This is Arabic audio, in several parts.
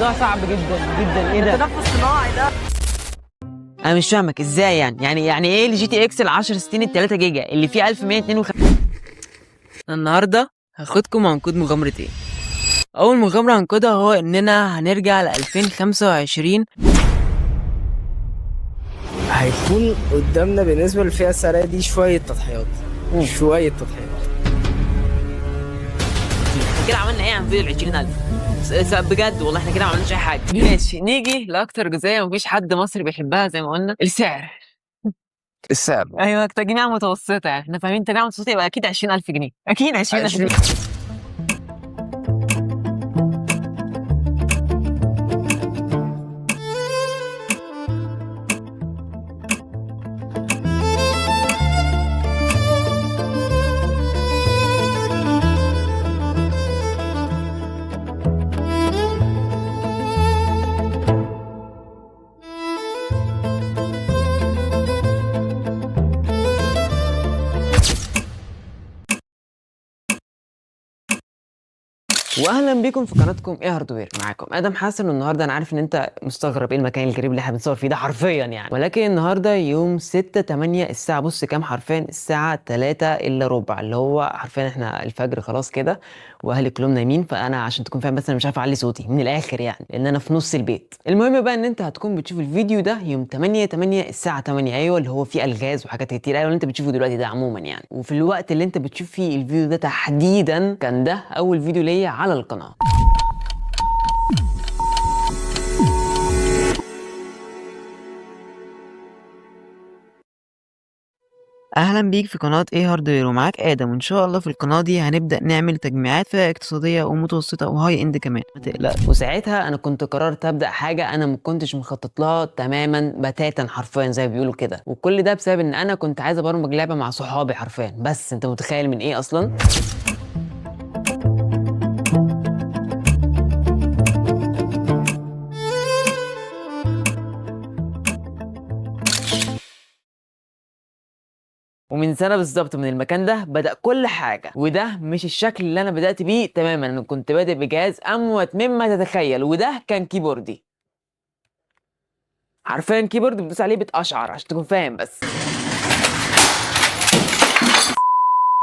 الموضوع صعب جدا جدا. ايه ده؟ تنفس صناعي ده. انا مش فاهمك ازاي يعني ايه الجي تي اكس ال 1060 ال 3 جيجا اللي فيه 1152. النهارده هاخدكم هنقود مغامرة ايه. اول مغامرة هنقودها هو اننا هنرجع ل 2025. هيكون قدامنا بالنسبة للفئة السعرية دي شوية تضحيات. شوية تضحيات. احنا كده عملنا ايه عن فيديو ال 20000؟ بجد والله احنا كده ما عملناش اي حاجة. ماشي، نيجي لاكتر جزئية مفيش حد مصري بيحبها زي ما قلنا، السعر. السعر ايوه، تجميع متوسطة، يعني احنا فاهمين تجميع متوسطة يبقى اكيد 20000 جنيه، اكيد 20000 جنيه. واهلا بيكم في قناتكم ايه هاردوير. معاكم ادم حسن، والنهارده انا عارف ان انت مستغرب ايه المكان الغريب اللي احنا بنصور فيه ده حرفيا يعني، ولكن النهارده يوم 6/8 الساعه، بص كام حرفيا، الساعه 3 الا ربع، اللي هو حرفيا احنا الفجر خلاص كده واهلي كلهم نايمين. فانا عشان تكون فاهم بس انا مش عارف اعلي صوتي من الاخر يعني، لان انا في نص البيت. المهم بقى ان انت هتكون بتشوف الفيديو ده يوم 8/8 الساعه 8، ايوه اللي هو فيه الغاز وحاجات كتير، ايوه اللي انت بتشوفه دلوقتي ده عموما يعني. وفي الوقت اللي انت بتشوف فيه الفيديو ده تحديدا كان ده اول فيديو ليا على القناه. اهلا بيك في قناه ايه هاردوير، ومعاك ادم. وان شاء الله في القناه دي هنبدا نعمل تجميعات فئه اقتصاديه ومتوسطه وهاي اند كمان، ما تقلقش. وساعتها انا كنت قررت ابدا حاجه انا ما كنتش مخطط لها تماما بتاتا حرفيا زي ما بيقولوا كده، وكل ده بسبب ان انا كنت عايز ابرمج لعبه مع صحابي حرفيا. بس انت متخيل من ايه اصلا؟ ومن سنة بالظبط من المكان ده بدأ كل حاجة، وده مش الشكل اللي أنا بدأت بيه تماما. أنا كنت بادئ بجهاز أموت مما تتخيل، وده كان كيبوردي، حرفيا كيبورد بتدوس عليه بتقشعر عشان تكون فاهم بس.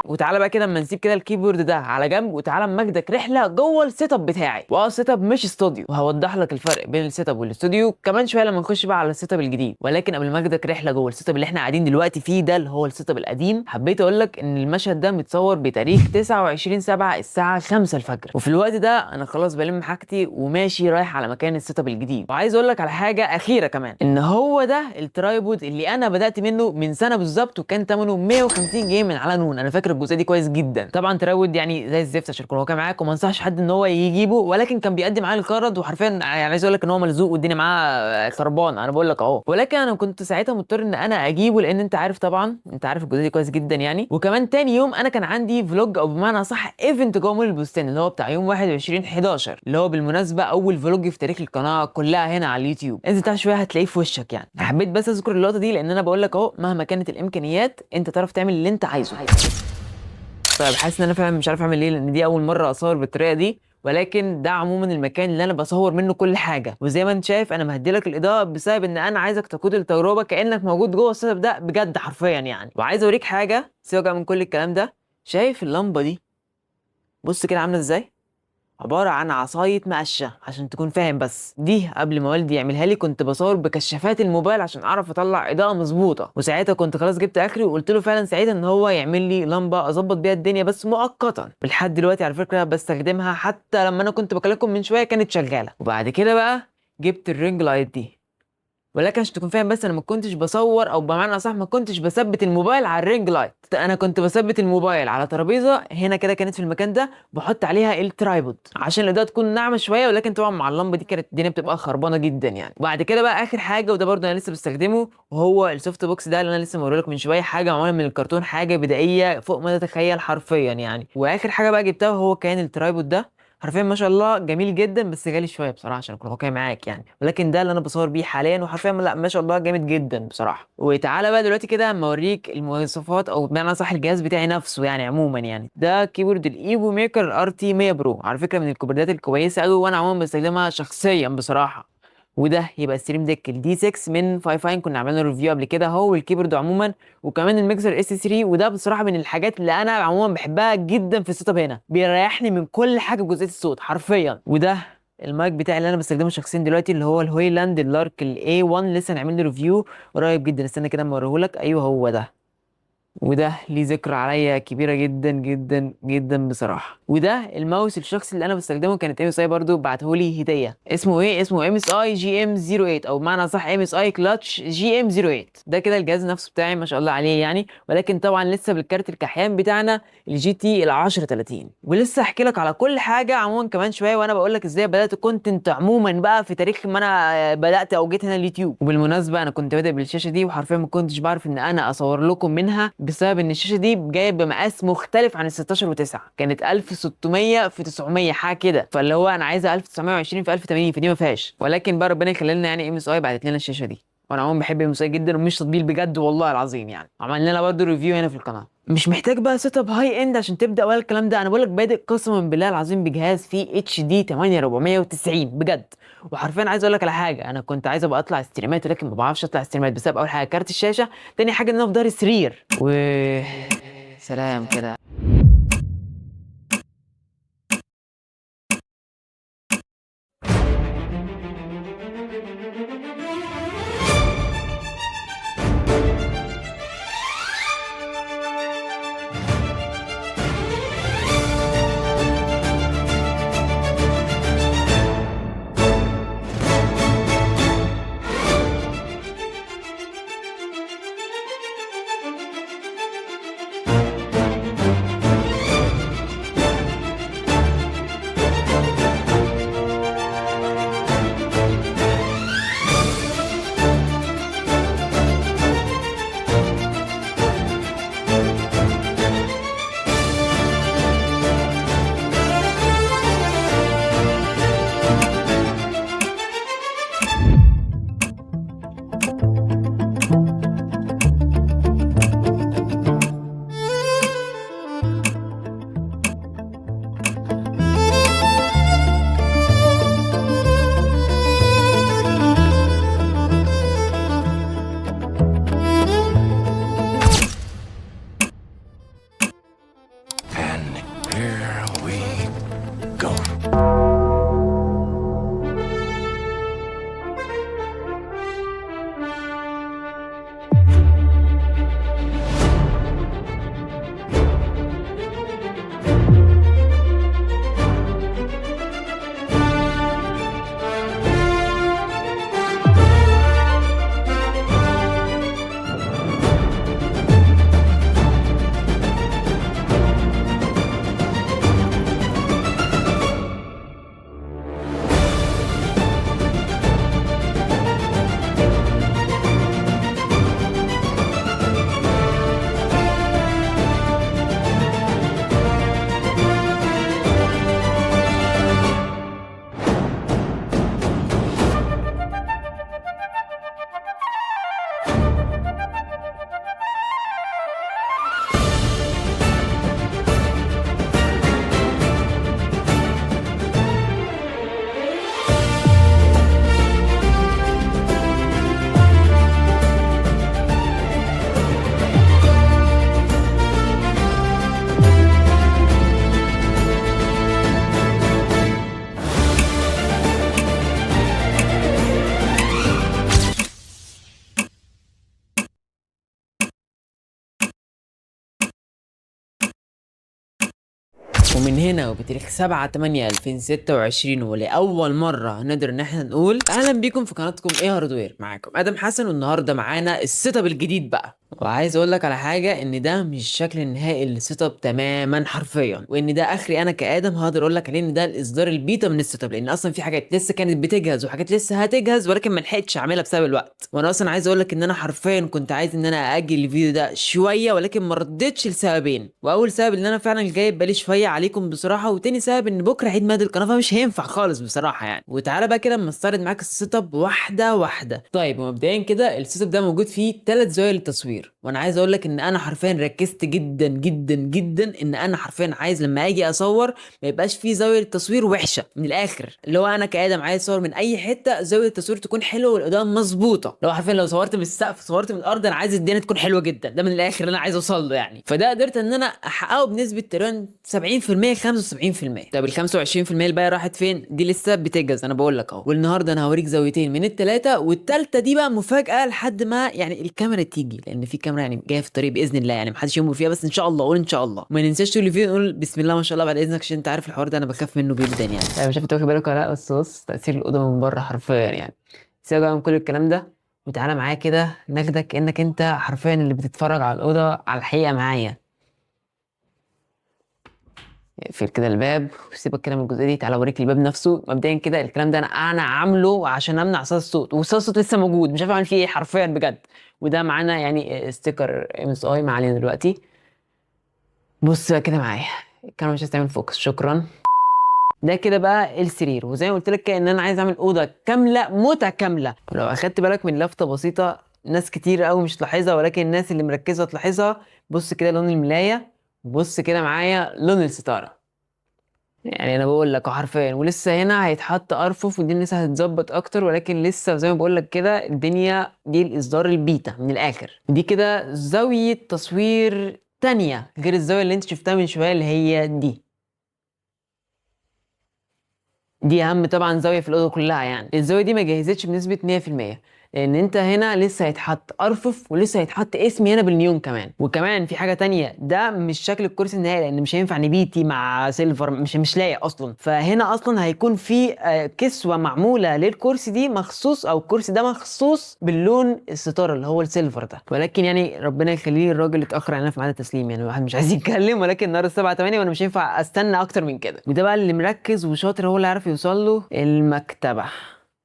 وتعالى بقى كده اما نسيب كده الكيبورد ده على جنب، وتعالى اما اخدك رحله جوه السيت اب بتاعي. السيت اب مش استوديو، وهوضح لك الفرق بين السيت اب والاستوديو كمان شويه لما نخش بقى على السيت اب الجديد. ولكن قبل ما اخدك رحله جوه السيت اب اللي احنا قاعدين دلوقتي فيه ده اللي هو السيت اب القديم، حبيت اقول لك ان المشهد ده متصور بتاريخ 29/7 الساعه 5 الفجر. وفي الوقت ده انا خلاص بلم حاجتي وماشي رايح على مكان السيت اب الجديد. وعايز اقول لك على حاجه اخيره كمان، ان هو ده الترايبود اللي انا بدات منه من سنه بالظبط، وكان ثمنه 150 جنيه من على نون. انا فاكر الجزء دي كويس جدا. طبعا تراود يعني زي الزفت عشان يكون هو كان معاك، وما انصحش حد ان هو يجيبه، ولكن كان بيقدم معاه القرض، وحرفيا يعني عايز اقول لك ان هو ملزوق والدنيا معاه خربان، انا بقول لك اهو. ولكن انا كنت ساعتها مضطر ان انا اجيبه، لان انت عارف طبعا، انت عارف الجزء دي كويس جدا يعني. وكمان تاني يوم انا كان عندي فلوج، او بمعنى صح ايفنت جوه مول البستان، اللي هو بتاع يوم 21/11، اللي هو بالمناسبه اول فلوج في تاريخ القناه كلها هنا على اليوتيوب. انزل تحت شويه هتلاقيه في وشك يعني. حبيت بس اذكر اللقطه دي لان انا بقول لك اهو، مهما كانت الامكانيات انت تعرف تعمل اللي انت عايزه. طيب حاسس ان انا فعلا مش عارف اعمل ايه، لان دي اول مره اصور بالطريقه دي، ولكن ده عموما المكان اللي انا بصور منه كل حاجه. وزي ما انت شايف انا مهدي لك الاضاءه بسبب ان انا عايزك تقود التجربه كانك موجود جوه السيت اب ده بجد حرفيا يعني. وعايز اوريك حاجه سيبك من كل الكلام ده. شايف اللمبه دي؟ بص كده عامله ازاي، عبارة عن عصاية مقشة عشان تكون فاهم. بس دي قبل ما والدي يعملها لي كنت بصور بكشافات الموبايل عشان اعرف اطلع اضاءة مظبوطة، وساعتها كنت خلاص جبت اخري، وقلت له فعلا ساعتها ان هو يعمل لي لمبة اظبط بيها الدنيا بس مؤقتا. لحد دلوقتي على فكرة بستخدمها، حتى لما انا كنت بكلمكم من شوية كانت شغالة. وبعد كده بقى جبت الرينج لايت دي، ولكن عشان تكون فاهم بس انا ما كنتش بصور، او بمعنى اصح ما كنتش بثبت الموبايل على الرينج لايت. انا كنت بثبت الموبايل على ترابيزه هنا كده كانت في المكان ده، بحط عليها الترايبود عشان الاضاءه تكون ناعمه شويه، ولكن طبعا مع اللمبه دي كانت الدنيا بتبقى خربانه جدا يعني. وبعد كده بقى اخر حاجه، وده برضه انا لسه بستخدمه، وهو السوفت بوكس ده اللي انا لسه موريلك من شويه، حاجه معموله من الكرتون، حاجه بدائيه فوق ما تتخيل حرفيا يعني. واخر حاجه بقى جبتها هو كان الترايبود ده، حرفيا ما شاء الله جميل جدا، بس غالي شويه بصراحه عشان اكون واقعي معاك يعني، ولكن ده اللي انا بصور بيه حاليا، وحرفيا لا ما شاء الله جامد جدا بصراحه. وتعالى بقى دلوقتي كده اما اوريك المواصفات، او بمعنى صح الجهاز بتاعي نفسه يعني عموما. يعني ده كيبورد الايفو ميكر ار تي 100 برو، على فكره من الكيبوردات الكويسه قوي، وانا عموما بستخدمها شخصيا بصراحه. وده يبقى ستريم ديك الدي 6 من فاين، كنا عملنا ريفيو قبل كده، هو الكيبورد عموما، وكمان الميكسر اس 3. وده بصراحه من الحاجات اللي انا عموما بحبها جدا في السيت اب هنا، بيريحني من كل حاجه بجزئيه الصوت حرفيا. وده المايك بتاعي اللي انا بستخدمه شخصيا دلوقتي، اللي هو الهويلاند اللارك الاي 1، لسه هنعمل له ريفيو قريب جدا، استنى كده اما اوريهولك. ايوه هو ده. وده ليه ذكرى عليا كبيره جدا جدا جدا بصراحه. وده الماوس الشخصي اللي انا بستخدمه، كانت ام اس اي برضه بعتهولي هديه. اسمه ايه؟ اسمه ام اس اي جي ام 08، او بمعنى صح ام اس اي كلاتش جي ام 08. ده كده الجهاز نفسه بتاعي ما شاء الله عليه يعني، ولكن طبعا لسه بالكارت الكحيان بتاعنا الجي تي ال 1030. ولسه احكي لك على كل حاجه عموما كمان شويه، وانا بقول لك ازاي بدات كونتنت عموما بقى في تاريخ ما انا بدات او جيت هنا اليوتيوب. وبالمناسبه انا كنت بادئ بالشاشه دي، وحرفيا ما كنتش بعرف ان انا اصور لكم منها، بسبب ان الشاشه دي جايه بمقاس مختلف عن ال 16 و9، كانت 1600 في 900 حاجه كده، فاللي هو انا عايزه 1920 في 1080، فدي ما فيهاش. ولكن بقى ربنا يخلينا يعني ام اس اي بعتت لنا الشاشه دي، وانا عموما بحب ام اس اي جدا، ومش تطبيل بجد والله العظيم يعني. عملنا لنا برضه ريفيو هنا في القناه. مش محتاج بقى سيت اب هاي اند عشان تبدا ولا الكلام ده، انا بقول لك بادئ قسما بالله العظيم بجهاز فيه اتش دي 8490 بجد. وحرفيا عايز اقول لك على حاجه، انا كنت عايز ابقى اطلع استريمات، ولكن ما بعرفش اطلع استريمات بسبب اول حاجه كارت الشاشه، تاني حاجه ان انا في ظهري سرير سلام كده. And here we go. ومن هنا وبتاريخ 7/8/2026، ولأول مرة نقدر إن احنا نقول أهلا بيكم في قناتكم إيه هاردوير. معاكم آدم حسن، والنهاردة معانا السيت اب الجديد بقى. وعايز اقول لك على حاجه، ان ده مش الشكل النهائي للسيت اب تماما حرفيا، وان ده اخري انا كادم هقدر اقول لك عليه ان ده الاصدار البيتا من السيت اب، لان اصلا في حاجات لسه كانت بتجهز وحاجات لسه هتجهز ولكن ما لحقتش اعملها بسبب الوقت. وانا اصلا عايز اقول لك ان انا حرفيا كنت عايز ان انا اجل الفيديو ده شويه، ولكن ما ردتش لسببين. واول سبب ان انا فعلا جايب بالي شويه عليكم بصراحه، وتاني سبب ان بكره عيد ميلاد القناه فمش هينفع خالص بصراحه يعني. وتعالى بقى كده اما استعرض معاك السيت اب واحده واحده. طيب مبدئيا كده السيت اب ده موجود فيه 3 زوايا للتصوير، وانا عايز اقول لك ان انا حرفيا ركزت جدا جدا جدا ان انا حرفيا عايز لما اجي اصور ما يبقاش فيه زاويه التصوير وحشه من الاخر، اللي هو انا كادم عايز اصور من اي حته زاويه التصوير تكون حلوه والاضاءه مظبوطه. لو حرفيا لو صورت من السقف صورت من الارض، انا عايز الدنيا تكون حلوه جدا، ده من الاخر اللي انا عايز اوصل له يعني. فده قدرت ان انا احققه بنسبه تقريبا 70% 75%. طب ال 25% الباقيه راحت فين؟ دي لسه بتجهز انا بقول لك اهو. والنهارده انا هوريك زاويتين من الثلاثه، والثالثه دي بقى مفاجاه لحد ما يعني الكاميرا تيجي، لان في كاميرا يعني جايه في الطريق باذن الله، يعني محدش يمر فيها، بس ان شاء الله قول ان شاء الله. وما ننساش تقول الفيديو نقول بسم الله ما شاء الله بعد اذنك، عشان انت عارف الحوار ده انا بخاف منه جدا يعني. انا مش عارف انت واخد بالك ولا لا، بس بص تاثير الاوضه من بره حرفيا يعني. سيبك بقى من كل الكلام ده وتعالى معايا كده ناخدك كانك انت حرفيا اللي بتتفرج على الاوضه على الحقيقه معايا. اقفل كده الباب وسيبك كده من الجزئيه دي، تعالى اوريك الباب نفسه. مبدئيا كده الكلام ده انا عامله عشان امنع صدى الصوت، وصدى الصوت لسه موجود مش عارف اعمل فيه ايه حرفيا بجد. وده معانا يعني ستيكر ام اس اي ما علينا دلوقتي. بص بقى كده معايا، الكاميرا مش هتعمل فوكس، شكرا. ده كده بقى السرير، وزي ما قلت لك ان انا عايز اعمل اوضه كامله متكامله. ولو اخدت بالك من لفته بسيطه ناس كتير قوي مش تلاحظها، ولكن الناس اللي مركزه تلاحظها. بص كده لون الملايه، بص كده معايا لون الستاره. يعني انا بقول لك حرفيا، ولسه هنا هيتحط ارفف ودي لسه هتتظبط اكتر، ولكن لسه زي ما بقول لك كده الدنيا دي الاصدار البيتا من الاخر. دي كده زاويه تصوير تانية غير الزاويه اللي انت شفتها من شويه اللي هي دي اهم طبعا زاويه في الاوضه كلها يعني. الزاويه دي ما جهزتش بنسبه 100%، لان انت هنا لسه هيتحط ارفف ولسه هيتحط اسمي هنا بالنيون كمان. وكمان في حاجه تانية، ده مش شكل الكرسي النهائي لان مش هينفع نبيتي مع سيلفر، مش لايق اصلا. فهنا اصلا هيكون في كسوه معموله للكرسي دي مخصوص، او الكرسي ده مخصوص باللون الستاره اللي هو السيلفر ده. ولكن يعني ربنا يخليه الراجل اتاخر علينا في ميعاد التسليم، يعني الواحد مش عايز يتكلم، ولكن النهارده 7 8 وانا مش هينفع استنى اكتر من كده. وده بقى اللي مركز وشاطر هو اللي عارف يوصل له، المكتبه.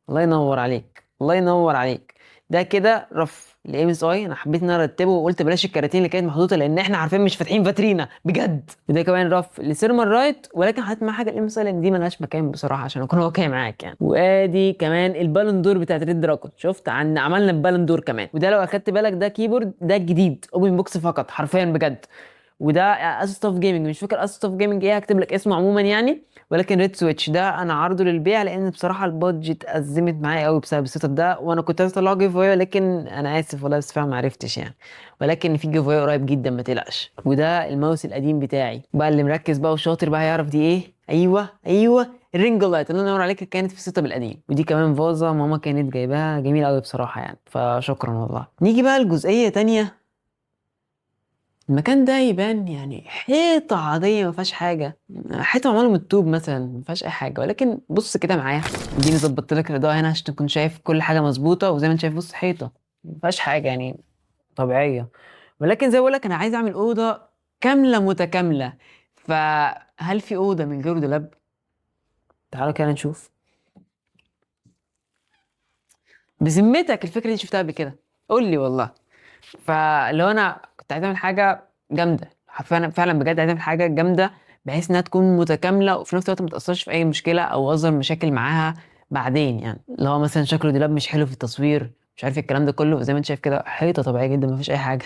الله ينور عليك، الله ينور عليك. ده كده رف الام اس اي، انا حبيت ان انا ارتبه وقلت بلاش الكراتين اللي كانت محطوطه لان احنا عارفين مش فاتحين فاترينا بجد. وده كمان رف لسيرما رايت، ولكن حطيت معاه حاجه الام اس اي لان دي ملهاش مكان بصراحه عشان اكون واقعي معاك يعني. وادي كمان البالون دور بتاعت ريد دراكون، شفت عملنا البالون دور كمان. وده لو اخدت بالك ده كيبورد، ده الجديد اوبن بوكس فقط حرفيا بجد. وده اسوس جيمنج، مش فاكر اسوس جيمنج ايه، هكتب لك اسمه عموما يعني. ولكن ريد سويتش ده انا عارضه للبيع لان بصراحه البادجت ازمت معايا قوي بسبب السيت اب ده، وانا كنت عايز اطلعه جيف اواي ولكن انا اسف والله بس فعلا ما عرفتش يعني. ولكن في جيف اواي قريب جدا ما تقلقش. وده الماوس القديم بتاعي بقى، اللي مركز بقى وشاطر بقى هيعرف دي ايه. ايوه الرينج لايت اللي انا نور عليك كانت في السيت اب القديم. ودي كمان فازه ماما كانت جايباها جميله قوي بصراحه يعني، فشكرا والله. نيجي بقى لجزئيه تانية. المكان ده يبان يعني حيطة عادية ما فيهاش حاجة، حيطة معمولة من الطوب مثلا ما فيهاش أي حاجة، ولكن بص كده معايا، اديني ظبطت لك الإضاءة هنا عشان تكون شايف كل حاجة مظبوطة. وزي ما أنت شايف بص حيطة ما فيهاش حاجة يعني طبيعية. ولكن زي ما بقول لك أنا عايز أعمل أوضة كاملة متكاملة. فهل في أوضة من غير دولاب؟ تعالوا كده نشوف. بذمتك الفكرة دي شفتها قبل كده؟ قول لي والله. فلو انا كنت عايز اعمل حاجه جامده حرفيا فعلا بجد، عايز اعمل حاجه جامده بحيث انها تكون متكامله وفي نفس الوقت ما تاثرش في اي مشكله او اظهر مشاكل معاها بعدين يعني. اللي هو مثلا شكله دولاب مش حلو في التصوير، مش عارف الكلام ده كله. زي ما انت شايف كده حيطه طبيعيه جدا ما فيش اي حاجه.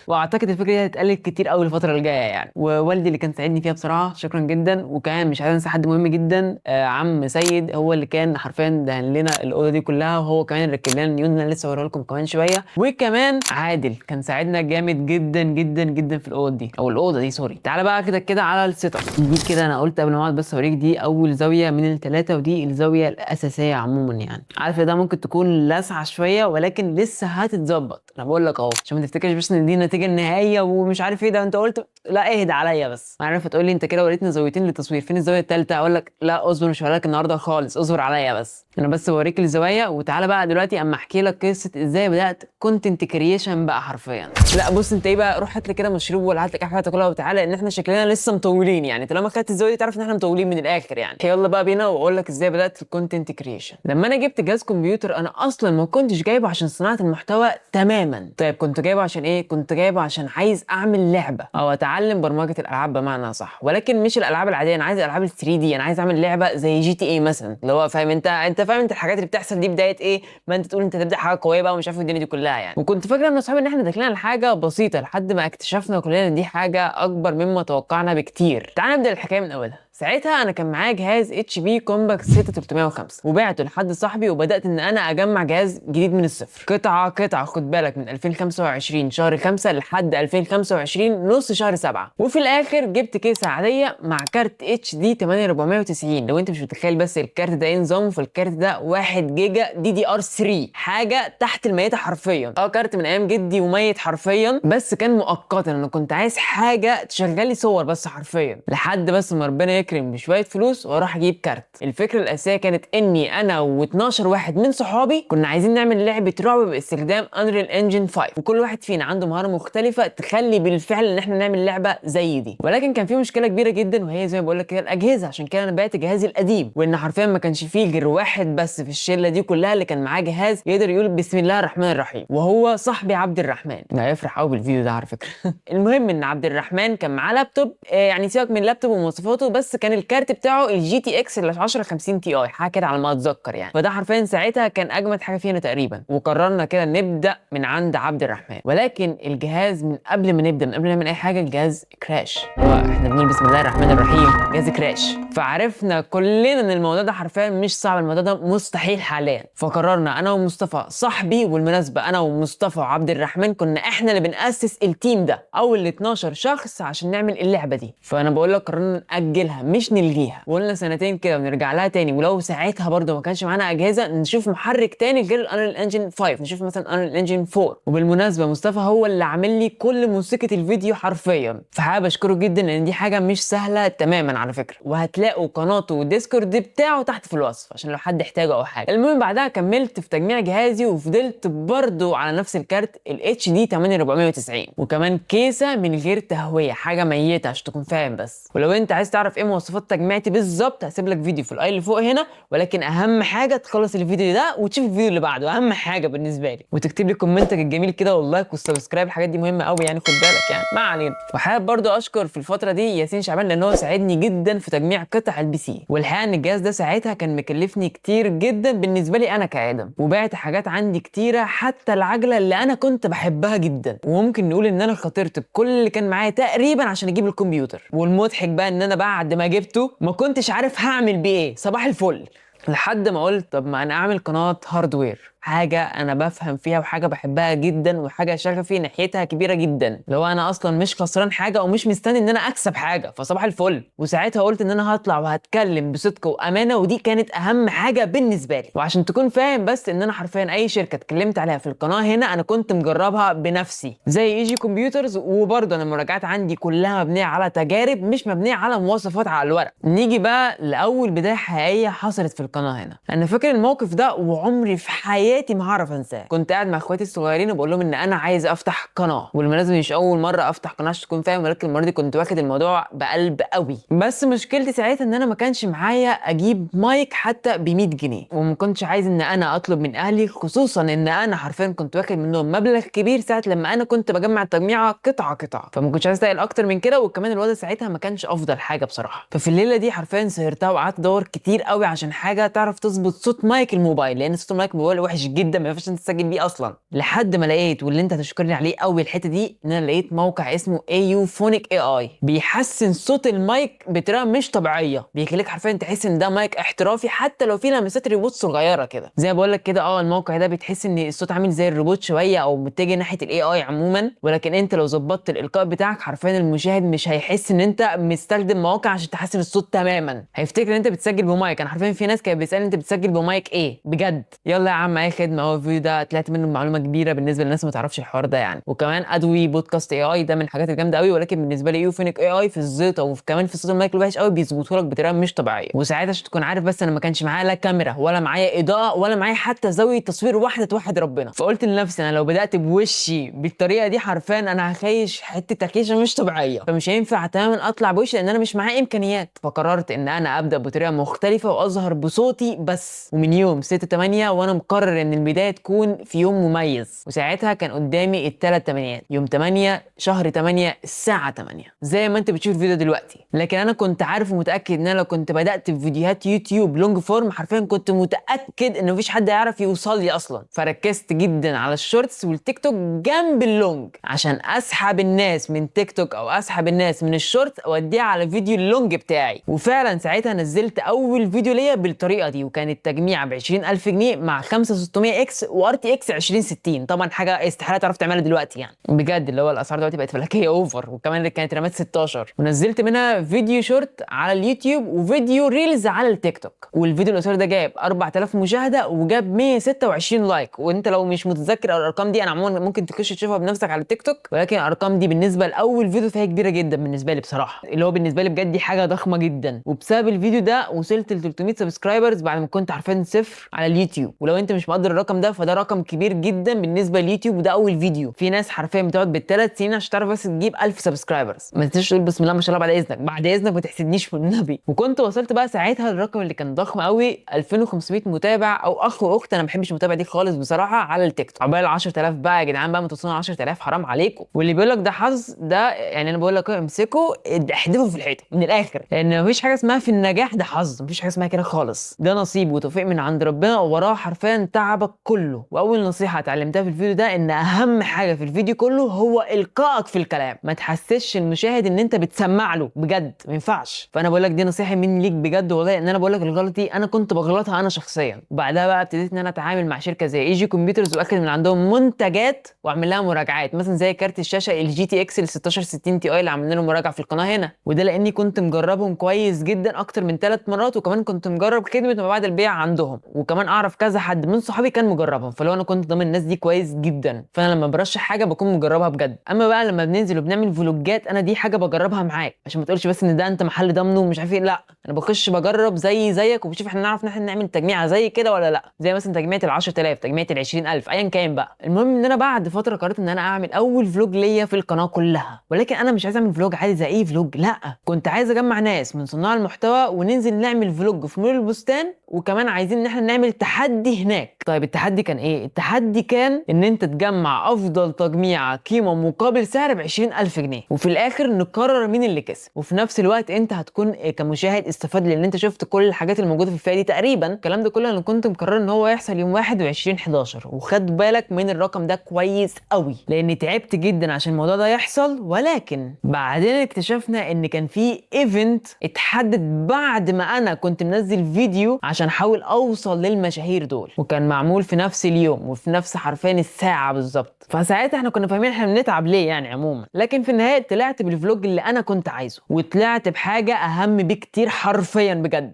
واعتقد الفكره دي هتتقلل كتير قوي الفتره الجايه يعني. ووالدي اللي كان ساعدني فيها بصراحه شكرا جدا. وكان مش عايز انسى حد مهم جدا، عم سيد هو اللي كان حرفيا دهن لنا الاوضه دي كلها، وهو كمان ركب لنا النيون اللي انا لسه هوريها لكم كمان شويه. وكمان عادل كان ساعدنا جامد جدا جدا جدا في الاوضه دي، او الاوضه دي سوري. تعالى بقى كده كده على السيت اب دي كده. انا قلت قبل ما اقعد بس اوريك، دي اول زاويه من الثلاثه ودي الزاويه الاساسيه عموما يعني. عارف ده ممكن تكون لاسعه شويه شويه ولكن لسه هتتظبط. انا بقول لك اهو عشان ما تفتكرش بس ان دي النتيجه النهائيه ومش عارف ايه ده انت قلت. لا اهدى عليا بس. عارف تقول لي انت كده وريتني زاويتين للتصوير، فين الزاويه الثالثه؟ اقول لك لا اصبر مش هوريك النهارده خالص، اصبر عليا بس. انا بس بوريك الزوايا وتعالى بقى دلوقتي اما احكي لك قصه ازاي بدات كونتنت كرييشن بقى حرفيا. لا بص انت ايه بقى، روح هات لي كده مشروب ولا هات لك حاجه تاكلها وتعالى، ان احنا شكلنا لسه مطولين يعني. طالما خدت الزاويه دي تعرف ان احنا مطولين من الاخر يعني. يلا بقى بينا واقول لك ازاي بدات الكونتنت كرييشن. لما انا جبت جهاز كمبيوتر انا اصلا ما كنتش جايبه عشان صناعه المحتوى تماما. طيب كنت جايبه عشان ايه؟ كنت جايبه عشان عايز اعمل لعبه او اتعلم برمجه الالعاب بمعنى صح، ولكن مش الالعاب العاديه، انا عايز الالعاب ال 3 دي. انا عايز اعمل لعبه زي جي تي اي مثلا، اللي هو فاهم انت فاهم انت الحاجات اللي بتحصل دي بدايه ايه، ما انت تقول انت تبدا حاجه قويه بقى ومش عارف الدنيا دي كلها يعني. وكنت فاكر انا واصحابي ان احنا داخلين على حاجه بسيطه لحد ما اكتشفنا كلنا ان دي حاجه اكبر مما توقعنا بكتير. تعال نبدا الحكايه من اولها. ساعتها انا كان معايا جهاز اتش بي كومباكت 6305 وبعته لحد صاحبي وبدات ان انا اجمع جهاز جديد من الصفر، قطعه قطعه. خد بالك من 2025 شهر 5 لحد 2025 نص شهر 7. وفي الاخر جبت كيسه عاديه مع كارت اتش دي 8490. لو انت مش متخيل بس الكارت ده ايه نظامه، فالكارت ده 1 جيجا دي دي ار 3، حاجه تحت الميته حرفيا. كارت من ايام جدي وميت حرفيا، بس كان مؤقتا. انا كنت عايز حاجه تشغل لي صور بس حرفيا لحد بس ما ربنا يكرم بشويه فلوس واروح اجيب كارت. الفكره الاساسيه كانت اني انا و12 واحد من صحابي كنا عايزين نعمل لعبه رعب باستخدام انريل انجن 5، وكل واحد فينا عنده مهاره مختلفه تخلي بالفعل ان احنا نعمل لعبه زي دي. ولكن كان في مشكله كبيره جدا وهي زي ما بقول لك كده الاجهزه. عشان كده انا بعت جهازي القديم، وان حرفيا ما كانش فيه غير واحد بس في الشله دي كلها اللي كان معاه جهاز يقدر يقول بسم الله الرحمن الرحيم، وهو صاحبي عبد الرحمن. ده هيفرح قوي بالفيديو ده على فكره. المهم ان عبد الرحمن كان معاه لابتوب، يعني سيبك من اللابتوب ومواصفاته، بس كان الكارت بتاعه الجي تي اكس ال 1050 تي اي حاجه كده على ما اتذكر يعني. فده حرفيا ساعتها كان اجمد حاجه فينا تقريبا، وقررنا كده نبدا من عند عبد الرحمن. ولكن الجهاز من قبل ما نبدا، من قبل ما نعمل اي حاجه، الجهاز كراش. احنا بنقول بسم الله الرحمن الرحيم جهاز كراش. فعرفنا كلنا ان الموضوع ده حرفيا مش صعب، الموضوع ده مستحيل حاليا. فقررنا انا ومصطفى صاحبي، والمناسبه انا ومصطفى وعبد الرحمن كنا احنا اللي بنأسس التيم ده او ال 12 شخص عشان نعمل اللعبه دي. فانا بقول لك قررنا نأجلها مش نلغيها، وقلنا سنتين كده ونرجع لها تاني. ولو ساعتها برضه ما كانش معانا اجهزه نشوف محرك تاني غير الانريل انجن 5، نشوف مثلا انريل انجن 4. وبالمناسبه مصطفى هو اللي عامل لي كل موسيقى الفيديو حرفيا، فحابب اشكره جدا لان دي حاجه مش سهله تماما على فكره. وهتلاقوا قناته والديسكورد بتاعه تحت في الوصف عشان لو حد احتاجه او حاجه. المهم بعدها كملت في تجميع جهازي وفضلت برضه على نفس الكارت الاتش دي 8490، وكمان كيسه من غير تهويه، حاجه ميته عشان تكون فاهم بس. ولو انت عايز تعرف ايه مواصفات تجميعتي بالظبط هسيب لك فيديو في الاي اللي فوق هنا. ولكن اهم حاجه تخلص الفيديو ده وتشوف الفيديو اللي بعده، اهم حاجه بالنسبه لي، وتكتب لي كومنتك الجميل كده واللايك والسبسكرايب، الحاجات دي مهمه قوي يعني، خد بالك يعني. ما علينا. وحابب برضه اشكر في الفتره دي ياسين شعبان لان هو ساعدني جدا في تجميع قطع البي سي. والحقيقه ان الجهاز ده ساعتها كان مكلفني كتير جدا بالنسبه لي انا كادم، وبعت حاجات عندي كتيره حتى العجله اللي انا كنت بحبها جدا. وممكن نقول ان انا خاطرت بكل اللي كان معايا تقريبا عشان اجيب الكمبيوتر. والمضحك بقى ان انا بعد ما جبته ما كنتش عارف هعمل بيه ايه، صباح الفل. لحد ما قلت طب ما انا اعمل قناه هاردوير، حاجه انا بفهم فيها وحاجه بحبها جدا وحاجه شغفي ناحيتها كبيره جدا، لو انا اصلا مش خسران حاجه ومش مستني ان انا اكسب حاجه، فصباح الفل. وساعتها قلت ان انا هطلع وهتكلم بصدق وامانه، ودي كانت اهم حاجه بالنسبه لي. وعشان تكون فاهم بس ان انا حرفيا اي شركه اتكلمت عليها في القناه هنا انا كنت مجربها بنفسي، زي اي جي كمبيوترز. وبرضه انا المراجعات عندي كلها مبنيه على تجارب مش مبنيه على مواصفات على الورق. نيجي بقى لاول بدايه حقيقيه حصلت في القناه هنا. انا فاكر الموقف ده وعمري في حياتي ما هعرف انساه. كنت قاعد مع اخواتي الصغيرين وبقول لهم ان انا عايز افتح قناه، والمناسبه مش اول مره افتح قناه عشان تكون فاهم، ولكن المره دي كنت واخد الموضوع بقلب قوي. بس مشكلتي ساعتها ان انا ما كانش معايا اجيب مايك حتى ب 100 جنيه، وما كنتش عايز ان انا اطلب من اهلي، خصوصا ان انا حرفيا كنت واخد منهم مبلغ كبير ساعه لما انا كنت بجمع التجميعه قطعه قطعه، فما كنتش عايز استقل اكتر من كده. وكمان الوضع ساعتها ما كانش افضل حاجه بصراحه. ففي الليله دي حرفيا سهرتها وقعدت ادور كتير قوي عشان حاجه تعرف تظبط صوت مايك الموبايل، لان صوت المايك الموبايل وحش جدا ما ينفعش تسجل بيه اصلا. لحد ما لقيت، واللي انت هتشكرني عليه قوي الحته دي، ان انا لقيت موقع اسمه ايو فونيك اي اي بيحسن صوت المايك بطريقه مش طبيعيه، بيخليك حرفيا تحس ان ده مايك احترافي حتى لو في لمسات ريبوت صغيره كده. زي ما بقول لك كده الموقع ده بتحس ان الصوت عامل زي الريبوت شويه او متجه ناحيه الاي اي عموما، ولكن انت لو ظبطت الالقاء بتاعك حرفيا المشاهد مش هيحس ان انت مستخدم مواقع عشان تحسن الصوت تماما، هيفتكر ان انت بتسجل بمايك. انا حرفيا في ناس كانت كان بيسالني انت بتسجل بمايك ايه بجد. يلا يا عم اي خدمه. هو الفيديو ده طلعت منه معلومه كبيره بالنسبه للناس ما تعرفش الحوار ده يعني. وكمان ادوي بودكاست اي اي ده من الحاجات الجامده قوي، ولكن بالنسبه لي يوفينيك اي اي في الزيطه وكمان في صوت المايك الوحش قوي بيظبطه لك بطريقه مش طبيعيه. وساعتها عشان تكون عارف بس انا ما كانش معايا لا كاميرا ولا معايا اضاءه ولا معايا حتى زاويه تصوير واحده توحد ربنا. فقلت لنفسي انا لو بدات بوشي بالطريقه دي حرفيا انا هخيش حته تكيشه مش طبيعيه، فمش هينفع تماما اطلع بوشي لان انا مش معايا امكانيات. فقررت ان انا ابدا بطريقه مختلفه واظهر بصوتي بس. ومن يوم 6/8 وانا مقرر ان البدايه تكون في يوم مميز. وساعتها كان قدامي الثلاث تمانيات، يوم 8 شهر 8 الساعه 8 زي ما انت بتشوف الفيديو دلوقتي. لكن انا كنت عارف ومتاكد ان انا لو كنت بدات بفيديوهات يوتيوب لونج فورم حرفيا كنت متاكد ان مفيش حد يعرف يوصل لي اصلا. فركزت جدا على الشورتس والتيك توك جنب اللونج عشان اسحب الناس من تيك توك او اسحب الناس من الشورت اوديها على فيديو اللونج بتاعي. وفعلا ساعتها نزلت اول فيديو ليا بالطريقه دي، وكان التجميع ب 20,000 جنيه مع 5600 اكس وار تي اكس 2060. طبعا حاجه استحاله تعرف تعملها دلوقتي يعني بجد، اللي هو الاسعار دلوقتي بقت فلكيه اوفر. وكمان كانت رامات 16 ونزلت منها فيديو شورت على اليوتيوب وفيديو ريلز على التيك توك. والفيديو القصير ده جاب 4000 مشاهده وجاب 126 لايك. وانت لو مش متذكر الارقام دي انا عموما ممكن تخش تشوفها بنفسك على التيك توك، ولكن الارقام دي بالنسبه لاول فيديو فهي كبيره جدا بالنسبه لي بصراحه، اللي هو بالنسبه لي بجد دي حاجه ضخمه جدا. وبسبب الفيديو ده وصلت ل 300 سبسكرايبرز بعد ما كنت حرفيا صفر على اليوتيوب. ولو انت مش مقدر الرقم ده فده رقم كبير جدا بالنسبه لليوتيوب، وده اول فيديو. في ناس حرفيا بتقعد بالثلاث سنين عشان تعرف بس تجيب 1000 سبسكرايبرز. ما تنساش تقول بسم الله ما شاء الله بعد اذنك، بعد اذنك ما تحسدنيش والنبي. وكنت وصلت بقى ساعتها الرقم اللي كان ضخم قوي 2500 متابع او اخ واخت. انا ما بحبش المتابعه دي خالص بصراحه على التيك توك. عقبال 10000 بقى يا جدعان بقى، ما توصلوا 10000 حرام عليكم. واللي بيقول لك ده حظ ده يعني انا بقول لك امسكوا احدفوا في الحيطه من الاخر، لان مفيش حاجه اسمها في النجاح ده حظ، مفيش حاجه اسمها كده خالص. ده نصيب وتوفيق من عند ربنا وراه حرفيا تعبك كله. واول نصيحه اتعلمتها في الفيديو ده ان اهم حاجه في الفيديو كله هو القائك في الكلام. ما تحسسش المشاهد ان انت بتسمع له بجد، ما ينفعش. فانا بقول لك دي نصيحه مني ليك بجد والله، ان انا بقول لك الغلط دي انا كنت بغلطها انا شخصيا. وبعدها بقى ابتديت ان انا اتعامل مع شركه زي اي جي كمبيوترز واخد من عندهم منتجات واعمل لها مراجعات، مثلا زي كارت الشاشه الجي تي اكس ال 1660 تي اي اللي عاملين له مراجعه في القناه هنا. وده لاني كنت مجربهم كويس جدا اكتر من 3 مرات، وكمان كنت مجرب خدمه ما بعد البيع عندهم، وكمان اعرف كذا حد من صحابي كان مجربهم. فلو انا كنت ضامن الناس دي كويس جدا، فانا لما برشح حاجه بكون مجربها بجد. اما بقى لما بننزل وبنعمل فلوجات انا دي حاجه بجربها معاك عشان ما تقولش بس ان ده انت محل ضامنه ومش عارف ايه. لا انا بخش بجرب زيك وبشوف احنا نعرف ان احنا نعمل تجميعه زي كده ولا لا، زي مثلا تجميعه ال 10000 تجميعه ال 20000 ايا كان بقى. المهم ان انا بعد فتره قررت ان انا اعمل اول فلوج ليا في القناه كلها. ولكن انا مش عايز اعمل فلوج عادي زي اي فلوج، لا كنت عايز اجمع ناس من صناع المحتوى وننزل نعمل فلوج في مول البستان. وكمان عايزين ان احنا نعمل تحدي هناك. طيب التحدي كان ايه؟ التحدي كان ان انت تجمع افضل تجميعه قيمه مقابل سعر ب 20000 جنيه، وفي الاخر نقرر مين اللي كسب. وفي نفس الوقت انت هتكون كمشاهد استفاد لان انت شفت كل الحاجات الموجوده في الفئه دي تقريبا. الكلام ده كله انا كنت مقرر ان هو يحصل يوم 21/11. وخد بالك من الرقم ده كويس قوي لاني تعبت جدا عشان الموضوع ده يحصل. ولكن بعدين اكتشفنا ان كان في ايفنت اتحدد بعد ما انا كنت منزل فيديو عشان احاول اوصل للمشاهير دول، وكان معمول في نفس اليوم وفي نفس حرفيا الساعه بالظبط. فساعتها احنا كنا فاهمين احنا بنتعب ليه يعني عموما. لكن في النهايه طلعت بالفلوج اللي انا كنت عايزه، وطلعت بحاجه اهم بكتير حرفيا بجد،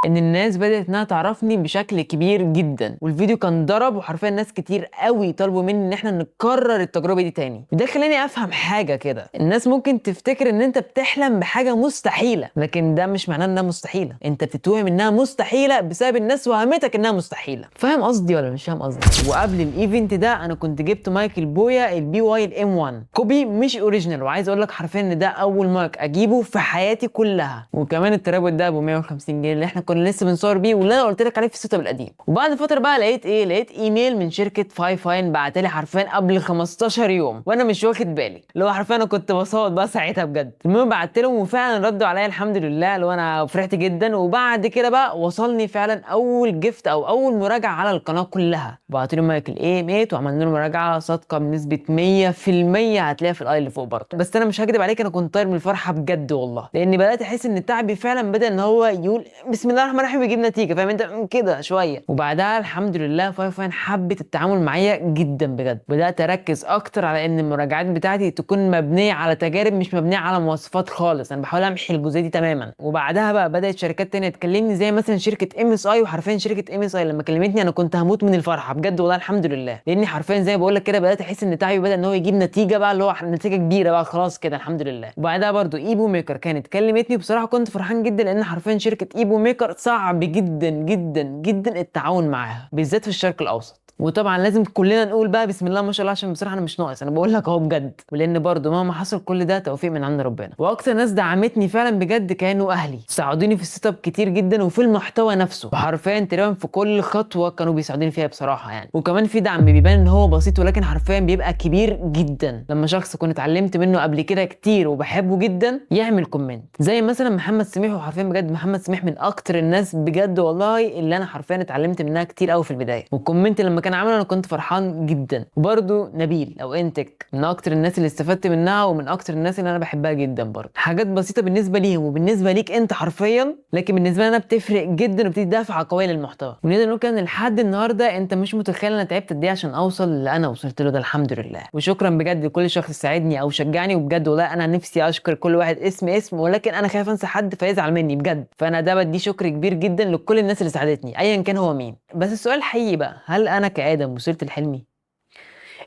ان الناس بدات انها تعرفني بشكل كبير جدا. والفيديو كان ضرب وحرفيا ناس كتير قوي طلبوا مني ان احنا نكرر التجربه دي تاني. وده خلاني افهم حاجه كده، الناس ممكن تفتكر ان انت بتحلم بحاجه مستحيله، لكن ده مش معناه انها مستحيله. انت بتتوهم انها مستحيله بسبب الناس وهمتك انها مستحيله. فاهم قصدي ولا مش فاهم قصدي؟ وقبل الايفنت ده انا كنت جبت مايك البويا البي واي الام 1 كوبي مش اوريجينال، وعايز اقول لك حرفيا ان ده اول مايك اجيبه في حياتي كلها. وكمان الترابط ده ابو 150 جنيه اللي احنا كنا لسه بنصور بيه واللي انا قلت لك عليه في السيت اب القديم. وبعد فتره بقى لقيت ايميل من شركه فاين بعت لي حرفيا قبل 15 يوم وانا مش واخد بالي، اللي هو حرفيا انا كنت بصوت بقى ساعتها بجد. المهم بعت لهم وفعلا ردوا عليا الحمد لله، اللي انا فرحت جدا. وبعد كده بقى وصلني فعلا اول جيفت او اول مراجعه على القناه كلها. بعت لي مايك الاي ام 8 وعملنا له مراجعه صادقه بنسبه 100%، هتلاقيها في الاي اللي فوق برضه. بس انا مش هكدب عليك انا كنت طاير من الفرحه بجد والله، لاني بدات احس ان تعبي فعلا بدا ان هو يقول بسم الله الله الرحمن الرحيم بيجيب نتيجه، فاهم انت كده شويه. وبعدها الحمد لله 5 حبت التعامل معايا جدا بجد. بدات اركز اكتر على ان المراجعات بتاعتي تكون مبنيه على تجارب مش مبنيه على مواصفات خالص. انا بحاول امحي الجزئيه دي تماما. وبعدها بقى بدات شركات تانية تكلمني زي مثلا شركه ام اس اي. وحرفيا شركه ام اس اي لما كلمتني انا كنت هموت من الفرحه بجد والله الحمد لله، لاني حرفيا زي ما بقول لك كده بدات احس ان تعبي بدا ان هو يجيب نتيجه بقى، اللي هو نتيجه كبيره بقى خلاص كده الحمد لله. وبعدها برضو ايبو ميكر كانت كلمتني، بصراحه كنت فرحان جدا لان حرفيا شركه ايبو ميكر صعب جدا جدا جدا التعاون معاها بالذات في الشرق الاوسط. وطبعا لازم كلنا نقول بقى بسم الله ما شاء الله، عشان بصراحه انا مش ناقص، انا بقول لك اهو بجد. ولان برضو مهما حصل كل ده توفيق من عند ربنا. واكتر ناس دعمتني فعلا بجد كانوا اهلي، ساعدوني في السيت اب كتير جدا وفي المحتوى نفسه، وحرفيا تقريبا في كل خطوه كانوا بيساعدوني فيها بصراحه يعني. وكمان في دعم بيبان ان هو بسيط ولكن حرفيا بيبقى كبير جدا لما شخص كنت اتعلمت منه قبل كده كتير وبحبه جدا يعمل كومنت، زي مثلا محمد سميح. وحرفيا بجد محمد سميح من اكتر الناس بجد والله اللي انا حرفيا اتعلمت منها كتير قوي في البدايه. والكومنت لما كان عامله انا كنت فرحان جدا. وبرده نبيل او انتك من اكتر الناس اللي استفدت منها ومن اكتر الناس اللي انا بحبها جدا برضه. حاجات بسيطه بالنسبه ليهم وبالنسبه ليك انت حرفيا، لكن بالنسبه لي انا بتفرق جدا وبتدي دفعه قويه للمحتوى. ونقدر نقول كده ان لحد النهارده انت مش متخيل انا تعبت قد ايه عشان اوصل اللي انا وصلت له ده الحمد لله. وشكرا بجد لكل شخص ساعدني او شجعني. وبجد والله انا نفسي اشكر كل واحد اسم ولكن انا خايف انسى حد فيزعل مني بجد. فانا ده بدي شكر كبير جدا لكل الناس اللي ساعدتني ايا كان هو مين. بس السؤال الحقيقي بقى، هل انا كآدم وصلت لحلمي؟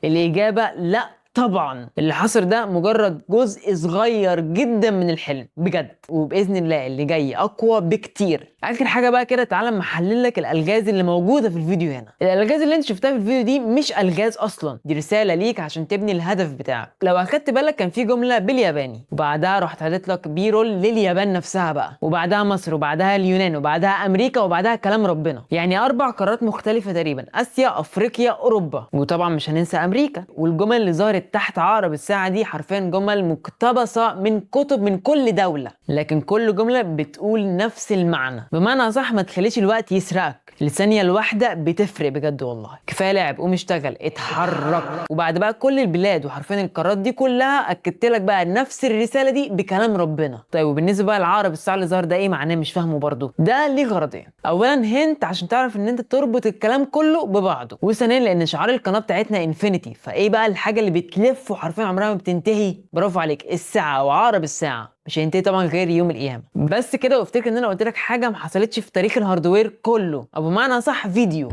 الإجابة لا طبعا. اللي حصل ده مجرد جزء صغير جدا من الحلم بجد، وباذن الله اللي جاي اقوى بكتير. اخر حاجه بقى كده تعالى محلل لك الالغاز اللي موجوده في الفيديو هنا. الالغاز اللي انت شفتها في الفيديو دي مش الغاز اصلا، دي رساله ليك عشان تبني الهدف بتاعك. لو اخدت بالك كان في جمله بالياباني وبعدها رحت عدت لك بيرول لليابان نفسها بقى، وبعدها مصر وبعدها اليونان وبعدها امريكا وبعدها كلام ربنا. يعني 4 قارات مختلفه تقريبا، اسيا افريقيا اوروبا، وطبعا مش هننسى امريكا. والجمل اللي ظهرت تحت عقرب الساعه دي حرفيا جمل مقتبسه من كتب من كل دوله، لكن كل جمله بتقول نفس المعنى. بمعنى صح ما تخليش الوقت يسرقك، الثانيه الواحده بتفرق بجد والله. كفايه لعب، قوم اشتغل اتحرك. وبعد بقى كل البلاد وحرفيا القارات دي كلها اكدت لك بقى نفس الرساله دي بكلام ربنا. طيب وبالنسبه بقى لعقرب الساعه اللي ظهر ده ايه معناه؟ مش فاهمه برضه. ده ليه غرضين، اولا هنت عشان تعرف ان انت تربط الكلام كله ببعضه، وثانيا لان شعار القناه بتاعتنا انفينيتي. فايه بقى الحاجه اللي بتلف وحرفيا عمرها ما بتنتهي؟ برافو عليك، الساعه. وعقرب الساعه مش هينتهي طبعا غير يوم القيامه. بس كده، وافتكر ان انا قلت لك حاجه ما حصلتش في تاريخ الهاردوير كله، او بمعنى صح فيديو